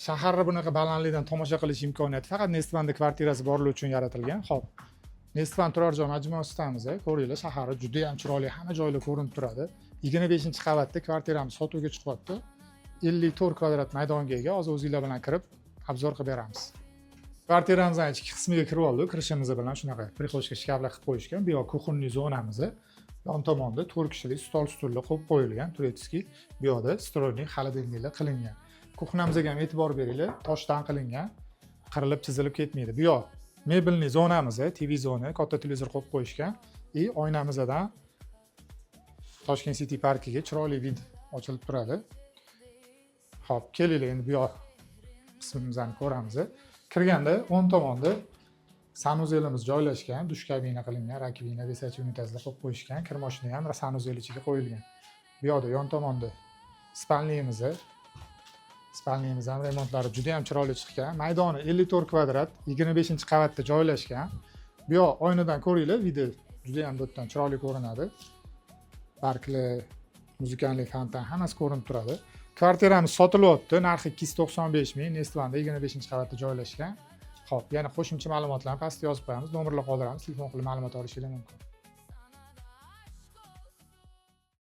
shaharni bunaqa balandlikdan tomosha qilish imkoniyati faqat Nestvanda kvartirasi borlar uchun yaratilgan. Xo'p. Nestvan turar joy majmuasidamiz, ko'ringlar, shahari juda ham chiroyli, hamma joylar ko'rinib turadi. 25-qavatda kvartiramiz sotuvga chiqyapti. 54 kvadrat maydonga ega. Hozir o'zingizlar bilan kirib, obzor qilib beramiz. Kvartiramizning ichki qismiga kirib oldik. Kirishimiz bilan shunaqa prixochka shkaflar qilib qo'yishgan. Bu yoq kuxunli zonamiz. Yon tomonda 4 kishilik stol-stullar qo'yib qo'yilgan. Turetskiy. Bu yoqda stroyli xolodilniklar qilingan. Kuxnamizga ham e'tibor beringlar. Toshdan qilingan. Qirilib, chizilib ketmaydi. Bu yoq mebelli zonamiz, TV zona, katta televizor qo'yib qo'yishgan. Oynamizdan Toshkent City parkiga chiroyli vid ochilib turadi. Xo'p, kelinglar endi bu yoq qismimizni ko'ramiz. Kirganda o'ng tomonda sanuzelimiz joylashgan, dush kabina qilingan, rakvina, vesach unitazlar qo'yib qo'yishgan, kir moshina ham sanuzel ichiga qo'yilgan. Bu yoqda yon tomonda spalniyamiz. Spalniyamiz ham remontlari juda ham chiroyli chiqqan. Maydoni 54 kvadrat, 25-qavatda joylashgan. Bu yoq oynadan ko'ringlar, video juda ham bo'tdan chiroyli ko'rinadi. Barklar, muzikali fontan hammasi ko'rinib turadi. Kvartiramiz sotilyapti. Narxi 295 ming. Nestvanda 25-qavatda joylashgan. Xo'p, yana qo'shimcha ma'lumotlarni pastga yozib qo'yamiz. Nomerlar qoldiramiz. Telefon qilib ma'lumot olishingiz mumkin.